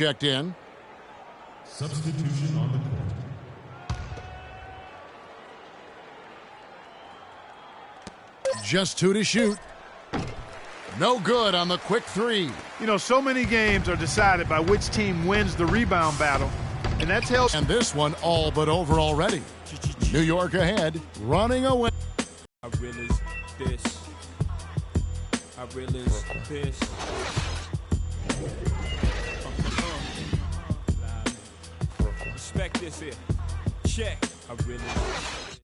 checked in. Substitution on the court. Just 2 to shoot. No good on the quick 3. You know, so many games are decided by which team wins the rebound battle, and that's held. And this one all but over already. New York ahead, running away. I realize this. I realize this. Respect this here. Check. I realize.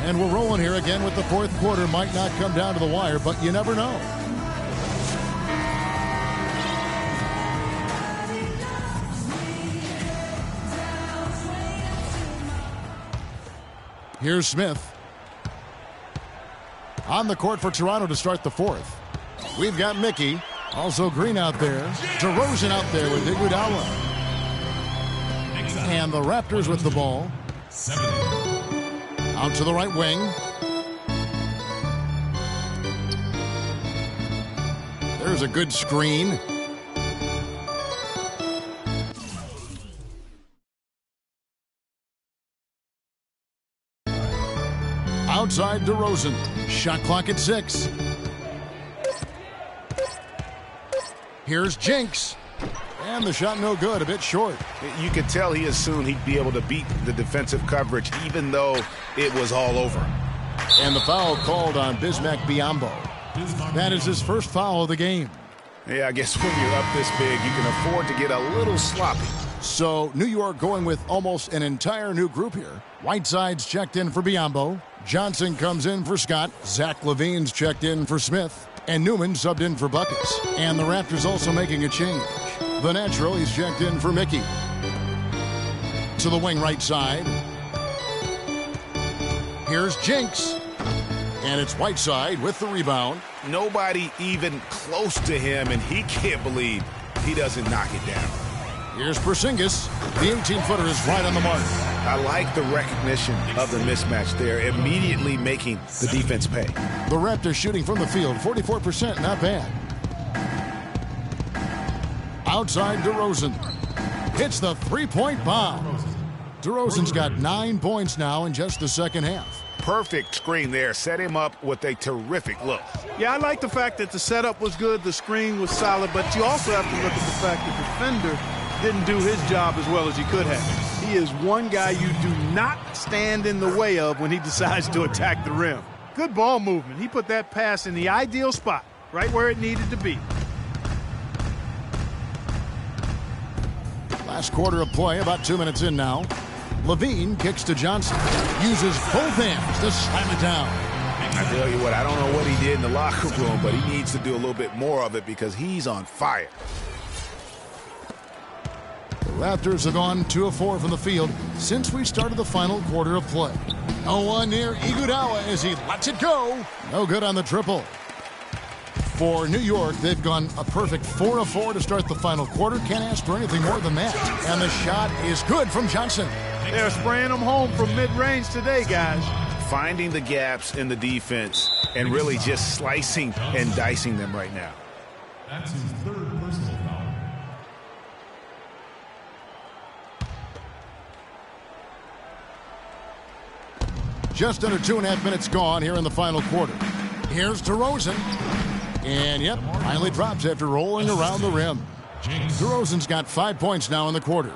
And we're rolling here again with the fourth quarter. Might not come down to the wire, but you never know. Here's Smith. On the court for Toronto to start the fourth. We've got Mickey. Also Green out there. DeRozan out there with Iguodala. And the Raptors with the ball. Out to the right wing. There's a good screen. Outside DeRozan. Shot clock at 6. Here's Jinx. And the shot no good, a bit short. You could tell he assumed he'd be able to beat the defensive coverage even though it was all over. And the foul called on Bismack Biyombo. That is his first foul of the game. Yeah, I guess when you're up this big, you can afford to get a little sloppy. So New York going with almost an entire new group here. Whiteside's checked in for Biyombo. Johnson comes in for Scott. Zach LaVine's checked in for Smith. And Newman subbed in for Buckets. And the Raptors also making a change. The natural, he's checked in for Mickey. To the wing right side. Here's Jinx. And it's Whiteside with the rebound. Nobody even close to him, and he can't believe he doesn't knock it down. Here's Porzingis. The 18-footer is right on the mark. I like the recognition of the mismatch there, immediately making the defense pay. The Raptors shooting from the field, 44%, not bad. Outside DeRozan. Hits the three-point bomb. DeRozan's got 9 points now in just the second half. Perfect screen there. Set him up with a terrific look. Yeah, I like the fact that the setup was good, the screen was solid, but you also have to look at the fact that the defender didn't do his job as well as he could have. He is one guy you do not stand in the way of when he decides to attack the rim. Good ball movement. He put that pass in the ideal spot, right where it needed to be. Last quarter of play, about 2 minutes in now. LaVine kicks to Johnson. Uses both hands to slam it down. I tell you what, I don't know what he did in the locker room, but he needs to do a little bit more of it because he's on fire. The Raptors have gone 2 of 4 from the field since we started the final quarter of play. 0-1 near Iguodala as he lets it go. No good on the triple. For New York, they've gone a perfect 4 of 4 to start the final quarter. Can't ask for anything more than that. And the shot is good from Johnson. They're spraying them home from mid-range today, guys. Finding the gaps in the defense and really just slicing and dicing them right now. That's his third personal foul. Just under 2.5 minutes gone here in the final quarter. Here's DeRozan. And, yep, finally drops after rolling around the rim. DeRozan's got 5 points now in the quarter.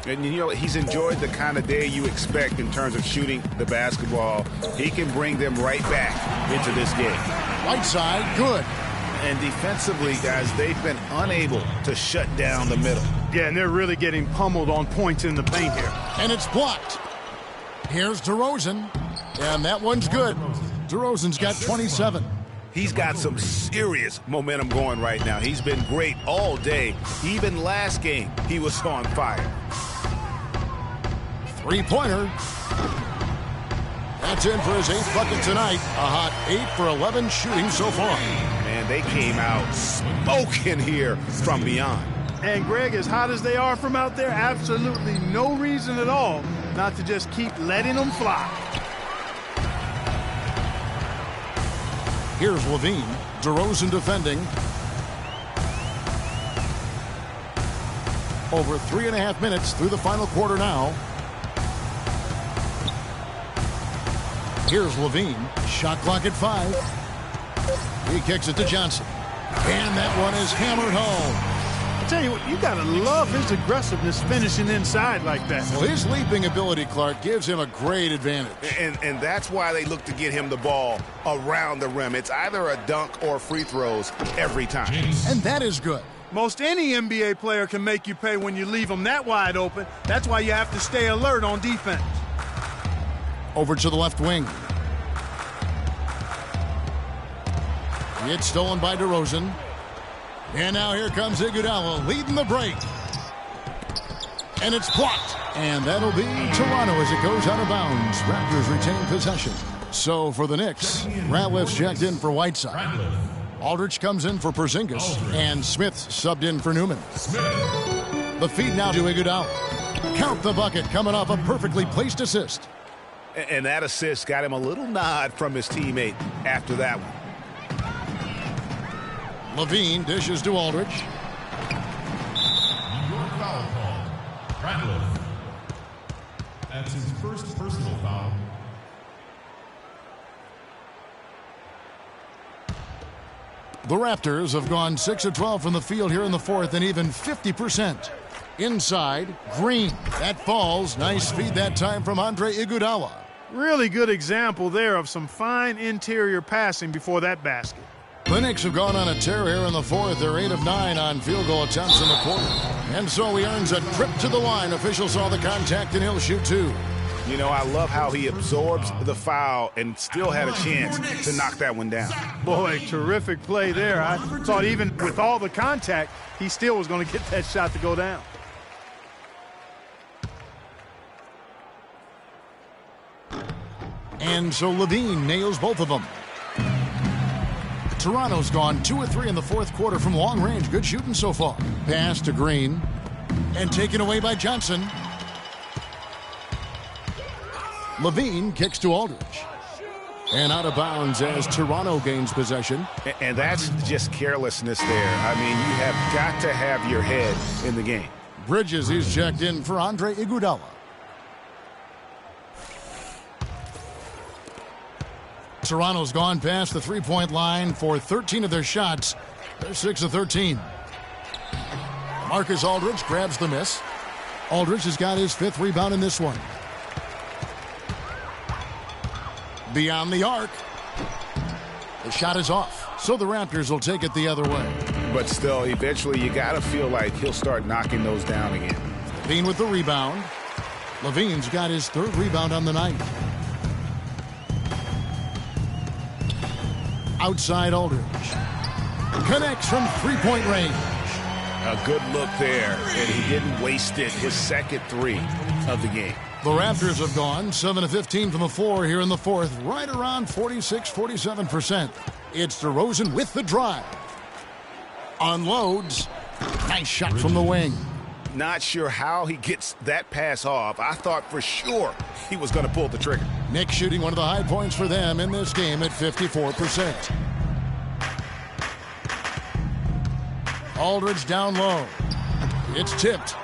And, you know, he's enjoyed the kind of day you expect in terms of shooting the basketball. He can bring them right back into this game. Right side, good. And defensively, guys, they've been unable to shut down the middle. Yeah, and they're really getting pummeled on points in the paint here. And it's blocked. Here's DeRozan. And that one's good. DeRozan's got 27. He's got some serious momentum going right now. He's been great all day. Even last game, he was on fire. Three-pointer. That's in for his 8th bucket tonight. A hot 8 for 11 shooting so far. Man, they came out smoking here from beyond. And, Greg, as hot as they are from out there, absolutely no reason at all not to just keep letting them fly. Here's LaVine. DeRozan defending. Over 3.5 minutes through the final quarter now. Here's Levine. Shot clock at 5. He kicks it to Johnson. And that one is hammered home. I tell you what, you got to love his aggressiveness finishing inside like that. Well, his leaping ability, Clark, gives him a great advantage. And that's why they look to get him the ball around the rim. It's either a dunk or free throws every time. And that is good. Most any NBA player can make you pay when you leave them that wide open. That's why you have to stay alert on defense. Over to the left wing. It's stolen by DeRozan. And now here comes Iguodala leading the break. And it's blocked. And that'll be Toronto as it goes out of bounds. Raptors retain possession. So for the Knicks, Ratliff's checked in for Whiteside. Aldridge comes in for Porzingis. And Smith subbed in for Newman. The feed now to Iguodala. Count the bucket coming off a perfectly placed assist. And that assist got him a little nod from his teammate after that one. Levine dishes to Aldridge. New York foul call. Ratliff. That's his first personal foul. The Raptors have gone 6 of 12 from the field here in the fourth and even 50%. Inside, Green. That falls. Nice feed that time from Andre Iguodala. Really good example there of some fine interior passing before that basket. The Knicks have gone on a tear here in the fourth. They're 8 of 9 on field goal attempts in the quarter. And so he earns a trip to the line. Officials saw the contact and he'll shoot 2. You know, I love how he absorbs the foul and still had a chance to knock that one down. Boy, terrific play there. I thought even with all the contact, he still was going to get that shot to go down. And so Levine nails both of them. Toronto's gone 2 of 3 in the fourth quarter from long range. Good shooting so far. Pass to Green. And taken away by Johnson. Levine kicks to Aldridge. And out of bounds as Toronto gains possession. And that's just carelessness there. I mean, you have got to have your head in the game. Bridges, he's checked in for Andre Iguodala. Toronto's gone past the three-point line for 13 of their shots. They're 6 of 13. Marcus Aldridge grabs the miss. Aldridge has got his 5th rebound in this one. Beyond the arc. The shot is off, so the Raptors will take it the other way. But still, eventually you got to feel like he'll start knocking those down again. Levine with the rebound. Levine's got his 3rd rebound on the night. Outside Aldridge. Connects from three-point range. A good look there, and he didn't waste it. His 2nd 3 of the game. The Raptors have gone 7 of 15 from the floor here in the fourth, right around 46-47%. It's DeRozan with the drive. Unloads. Nice shot from the wing. Not sure how he gets that pass off. I thought for sure he was going to pull the trigger. Knicks shooting one of the high points for them in this game at 54%. Aldridge down low. It's tipped.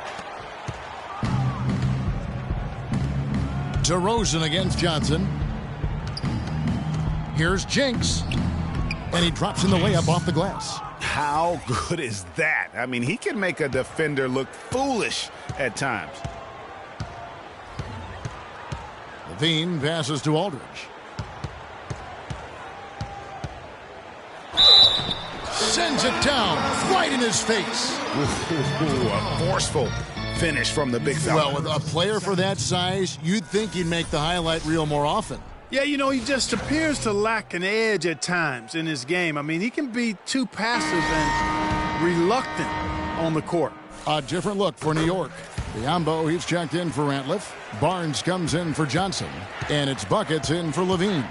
DeRozan against Johnson. Here's Jinx. And he drops in the layup off the glass. How good is that? I mean, he can make a defender look foolish at times. Levine passes to Aldridge. Sends it down right in his face. Ooh, a forceful finish from the big fella. Well, with a player for that size, you'd think he'd make the highlight reel more often. Yeah, you know, he just appears to lack an edge at times in his game. I mean, he can be too passive and reluctant on the court. A different look for New York. Biombo, he's checked in for Ratliff. Barnes comes in for Johnson. And it's buckets in for Levine.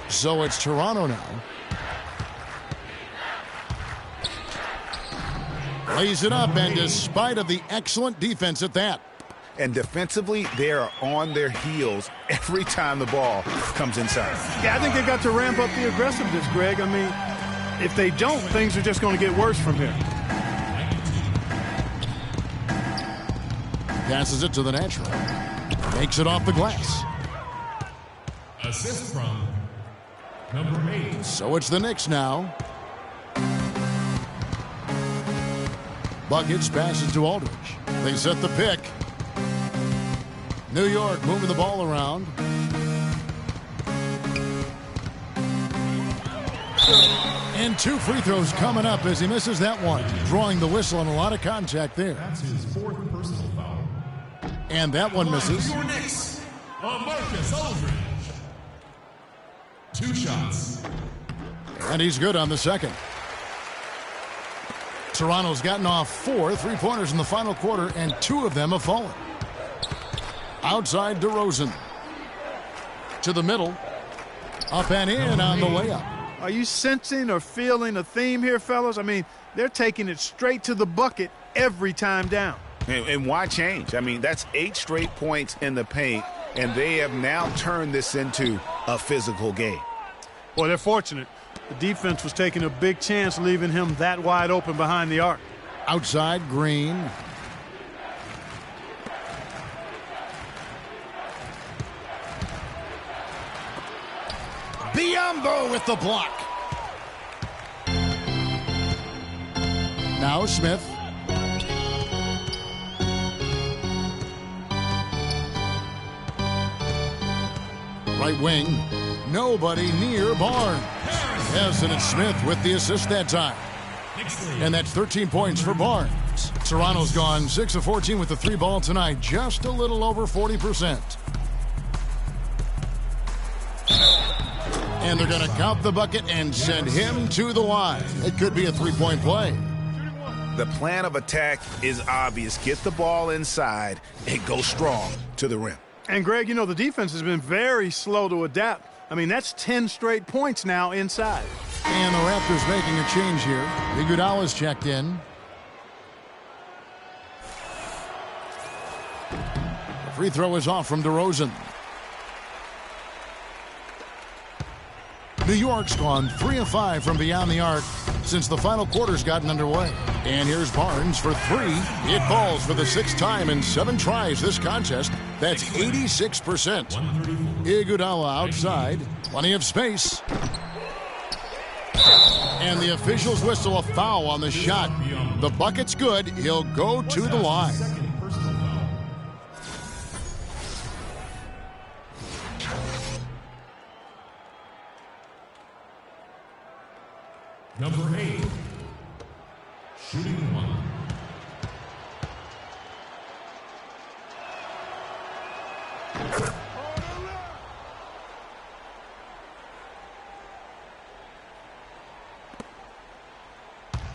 So it's Toronto now. Lays it up, and despite of the excellent defense at that. And defensively, they are on their heels every time the ball comes inside. Yeah, I think they've got to ramp up the aggressiveness, Greg. I mean, if they don't, things are just going to get worse from here. Passes it to the natural. Makes it off the glass. Assist from number 8. So it's the Knicks now. Buckets passes to Aldridge. They set the pick. New York moving the ball around. And 2 free throws coming up as he misses that one. Drawing the whistle and a lot of contact there. That's his 4th personal foul. And that one misses. Your Knicks, Marcus Aldridge. 2 shots. And he's good on the second. Toronto's gotten off 4 3-pointers in the final quarter, and 2 of them have fallen. Outside DeRozan. To the middle. Up and in on the layup. Are you sensing or feeling a theme here, fellas? I mean, they're taking it straight to the bucket every time down. And why change? I mean, that's 8 straight points in the paint, and they have now turned this into a physical game. Well, they're fortunate. The defense was taking a big chance leaving him that wide open behind the arc. Outside Green. Biyombo with the block. Now Smith. Right wing. Nobody near Barnes. Yes, and it's Smith with the assist that time. And that's 13 points for Barnes. Toronto's gone 6 of 14 with the 3-ball tonight. Just a little over 40%. And they're going to count the bucket and send him to the line. It could be a 3-point play. The plan of attack is obvious. Get the ball inside and go strong to the rim. And, Greg, you know, the defense has been very slow to adapt. I mean, that's 10 straight points now inside. And the Raptors making a change here. Iguodala's checked in. The free throw is off from DeRozan. New York's gone 3 of 5 from beyond the arc since the final quarter's gotten underway. And here's Barnes for 3. It falls for the 6th time in 7 tries this contest. That's 86%. Iguodala outside. Plenty of space. And the officials whistle a foul on the shot. The bucket's good. He'll go to the line. Number 8. Shooting 1.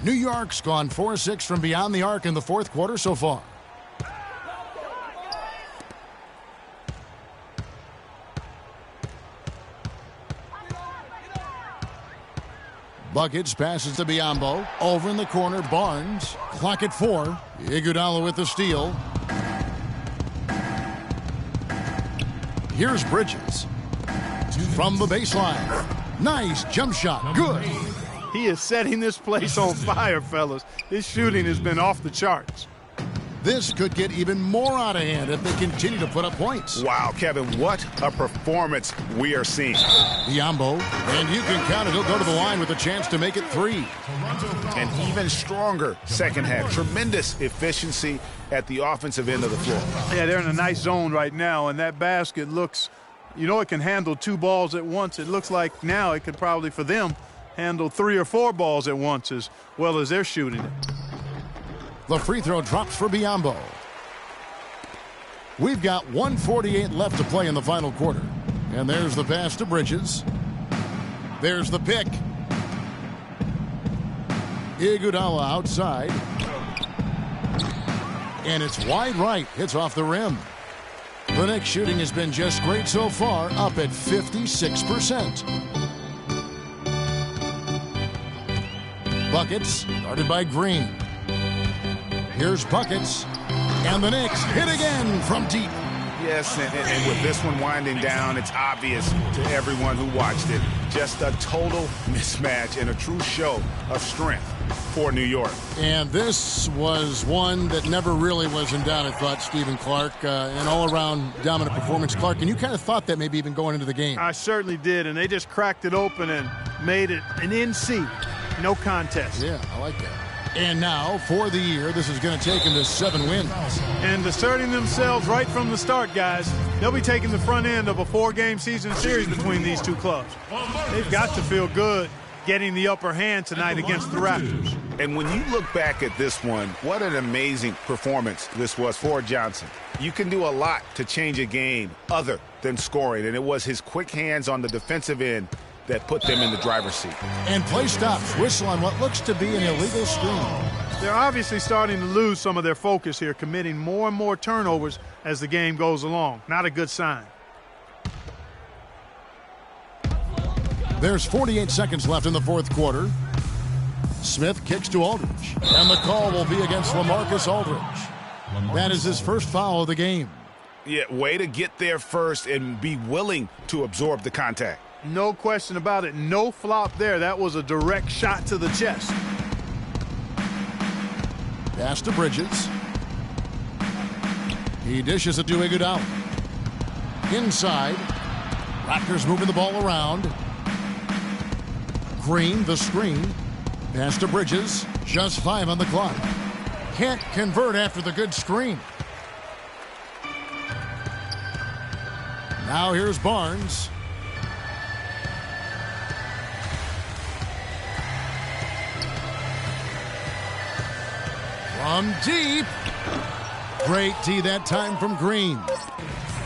New York's gone 4-6 from beyond the arc in the 4th quarter so far. Buckets passes to Biyombo. Over in the corner, Barnes. Clock at 4. Iguodala with the steal. Here's Bridges. From the baseline. Nice jump shot. Good. He is setting this place on fire, fellas. His shooting has been off the charts. This could get even more out of hand if they continue to put up points. Wow, Kevin, what a performance we are seeing. Biyombo, and you can count it. He'll go to the line with a chance to make it 3. An even stronger second half. Tremendous efficiency at the offensive end of the floor. Yeah, they're in a nice zone right now, and that basket looks, you know, it can handle 2 balls at once. It looks like now it could probably, for them, handle 3 or 4 balls at once as well as they're shooting it. The free throw drops for Biyombo. We've got 1:48 left to play in the final quarter. And there's the pass to Bridges. There's the pick. Iguodala outside. And it's wide right. Hits off the rim. The Knicks shooting has been just great so far, up at 56%. Buckets started by Green. Here's Buckets, and the Knicks hit again from deep. Yes, and with this one winding down, it's obvious to everyone who watched it. Just a total mismatch and a true show of strength for New York. And this was one that never really was in doubt, I thought, Stephen Clark. An all-around dominant performance. Clark, and you kind of thought that maybe even going into the game. I certainly did, and they just cracked it open and made it an NC. No contest. Yeah, I like that. And now, for the year, this is going to take them to 7 wins. And asserting themselves right from the start, guys. They'll be taking the front end of a 4-game season series between these two clubs. They've got to feel good getting the upper hand tonight against the Raptors. And when you look back at this one, what an amazing performance this was for Johnson. You can do a lot to change a game other than scoring, and it was his quick hands on the defensive end that put them in the driver's seat. And play stops. Whistle on what looks to be an illegal screen. They're obviously starting to lose some of their focus here, committing more and more turnovers as the game goes along. Not a good sign. There's 48 seconds left in the fourth quarter. Smith kicks to Aldridge. And the call will be against LaMarcus Aldridge. That is his first foul of the game. Yeah, way to get there first and be willing to absorb the contact. No question about it. No flop there. That was a direct shot to the chest. Pass to Bridges. He dishes it to Iguodala. Inside. Raptors moving the ball around. Green, the screen. Pass to Bridges. Just 5 on the clock. Can't convert after the good screen. Now here's Barnes. From deep. Great D that time from Green.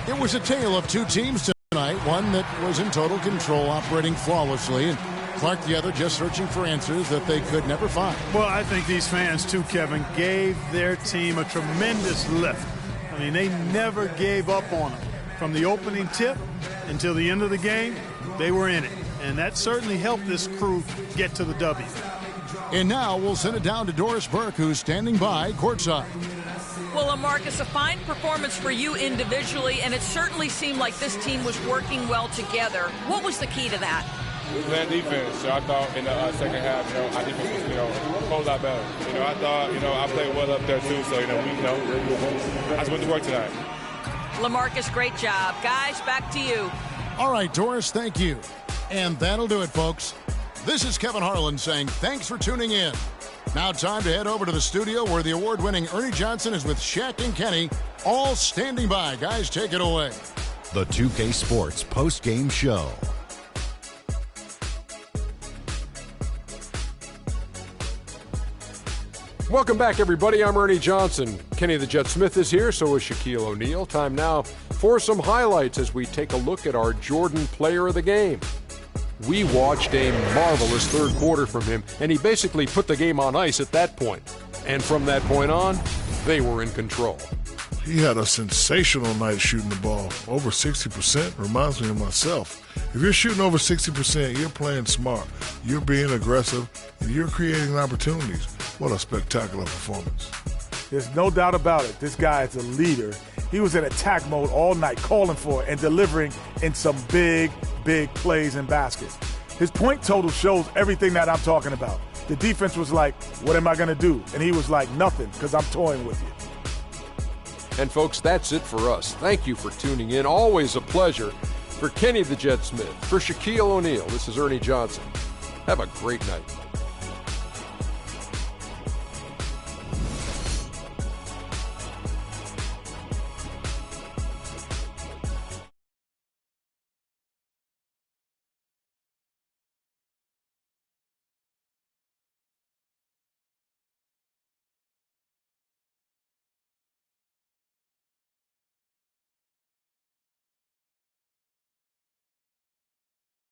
It was a tale of two teams tonight. One that was in total control, operating flawlessly, and Clark the other just searching for answers that they could never find. Well, I think these fans, too, Kevin, gave their team a tremendous lift. I mean, they never gave up on them. From the opening tip until the end of the game, they were in it. And that certainly helped this crew get to the W. And now we'll send it down to Doris Burke, who's standing by courtside. Well, Marcus, a fine performance for you individually, and it certainly seemed like this team was working well together. What was the key to that? We playing defense. So I thought in the second half, our defense was, a whole lot better. I thought, I played well up there too. So, I just went to work tonight. LaMarcus, great job. Guys, back to you. All right, Doris, thank you. And that'll do it, folks. This is Kevin Harlan saying thanks for tuning in. Now time to head over to the studio where the award-winning Ernie Johnson is with Shaq and Kenny, all standing by. Guys, take it away. The 2K Sports post-game show. Welcome back, everybody. I'm Ernie Johnson. Kenny the Jet Smith is here, so is Shaquille O'Neal. Time now for some highlights as we take a look at our Jordan Player of the Game. We watched a marvelous third quarter from him, and he basically put the game on ice at that point. And from that point on, they were in control. He had a sensational night shooting the ball. Over 60% reminds me of myself. If you're shooting over 60%, you're playing smart. You're being aggressive, and you're creating opportunities. What a spectacular performance. There's no doubt about it. This guy is a leader. He was in attack mode all night, calling for it and delivering in some big plays and baskets. His point total shows everything that I'm talking about. The defense was like, what am I going to do? And he was like, nothing, because I'm toying with you. And folks, that's it for us. Thank you for tuning in. Always a pleasure. For Kenny the Jet Smith, for Shaquille O'Neal, this is Ernie Johnson. Have a great night.